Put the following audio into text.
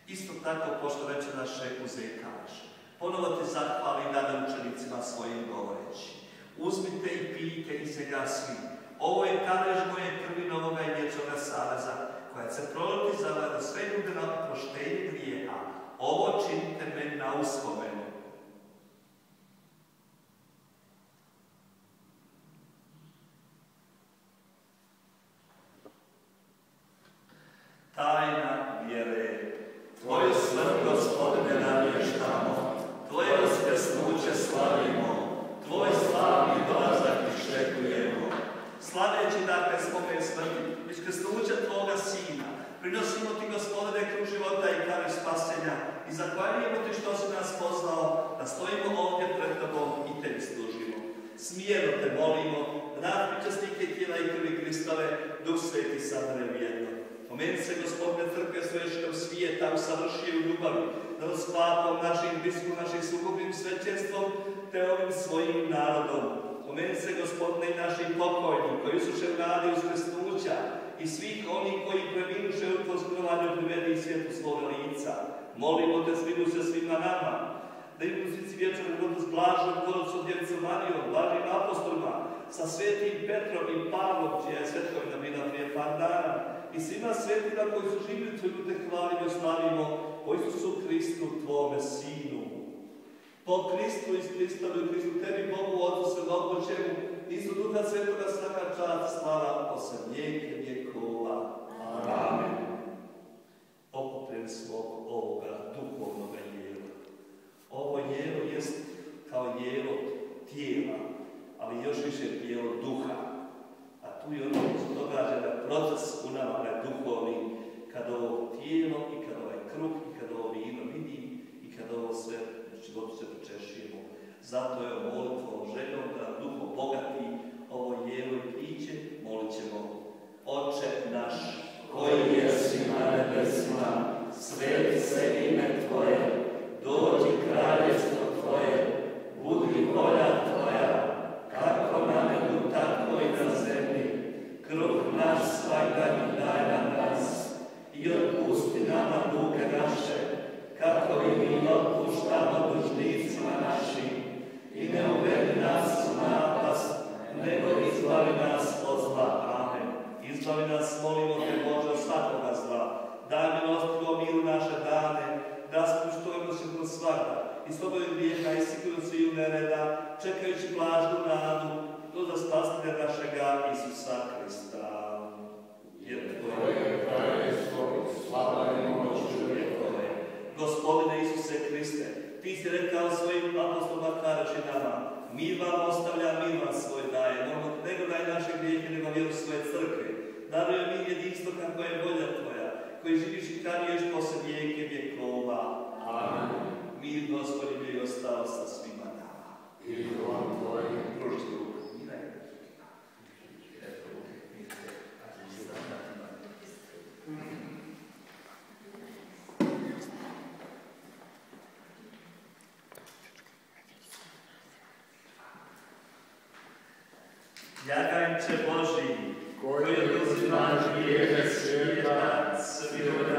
Isto tako, pošto reče naš uzej kaže, ponovo te zahvali dane učenicima svojim govoreći. Uzmite i pijte iz njega svi. Ovo je kadež moje krvi novoga i vječnoga saveza, koja se proliti za vas da sve ljude na oproštenje grijeha. Ovo činite meni na uspomenu. Tajna vjere. Tvoju smrt, Gospodine, navještamo, Tvoje uskrsnuće slavimo, Tvoj slavni dolazak iščekujemo. Slaveći dakle spomen smrti, uskrsnuća Tvoga Sina, prinosimo Ti, Gospodine, krug života i kamen spasenja i zahvaljujemo Ti što si nas pozvao da stojimo ovdje pred Tobom i Tebi služimo. Smijeno Te molimo, rad pričasnike tijela i krvi Kristove, Duh Sveti sadre vjerno. Pomeni se, Gospodine, crkve sveškom svijeta usavršio u ljubavi, da nas papom našim bliskom, našim sukupnim svećenstvom, te ovim svojim narodom. Pomeni se, Gospodine, i našim pokojnim, koji usuše u nadi uskrsnuća, i svih onih koji preminuše u pozgrovanju privedi svijetu svoga lica. Molimo Te, smiluj se svima nama, da im usici vječnog života s blažom Gorocom Djevicom Marijom, blažim apostolima, sa svetim Petrom i Pavlom, čija je svetkovina bila prije par dana, i svima svetima koji su živjeli Tvoju te hvalimo i slavimo po Isusu Hristu, Tvome Sinu. Po Kristu i Kristovi u Kristu, Tebi Bogu, Otcu Svemogućemu, Isu Duha Svetoga, svaka čast, slava, posle vijeke vjekova. Amen. Okupljen svog ovoga duhovnog jela. Ovo jelo jest kao jelo tijela, ali još više tijelo duha. A tu je ono što se događa da proces u nama je duhovni, kad ovo tijelo i kad ovaj kruh i kad ovo vino vidim i kad ovo sve u životu se počešimo. Zato je molitvom, željom da nam duh obogati ovo jelo i piće, molit ćemo: Oče naš, koji jesi na nebesima, sveti se ime Tvoje, dođi kraljestvo Tvoje, budi volja Tvoja, kako na nebu, tako i na zemlji. Kruh naš svakdanji daj nam danas i otpusti nama duge naše, kako i mi otpuštamo dužnicima našim. I ne uvedi nas u napast, nego izbavi nas od zla. Amen. Izbavi nas, molimo Te, Bože, od svakoga zla. Daj milostivo miru naše dane, raspuštujemo se kroz svaka i slobodnog grijeha i sigurnosti i nereda, čekajući blažnu nadu do spasitelja našega Isusa Hrista. Jer Tvoje je kraljestvo, slava i moć vjekove. Gospodine Isuse Hriste, Ti si rekao svojim apostolima kareći nama: mir vam ostavlja, mir vam svoj daje. Ne gledaj naše grijehe, nego vjeru svoje crkve. Daruj mi jedinstvo kako je volja Tvoja, koji živiš i kanjuješ posle vijeke vjekova. Amen. Mir Gospodin je ostao sa svima nama. I duhom Tvojim. Pružite ruku. Jaganjče Božji, koji oduzimaš grijehe svijeta, svijeta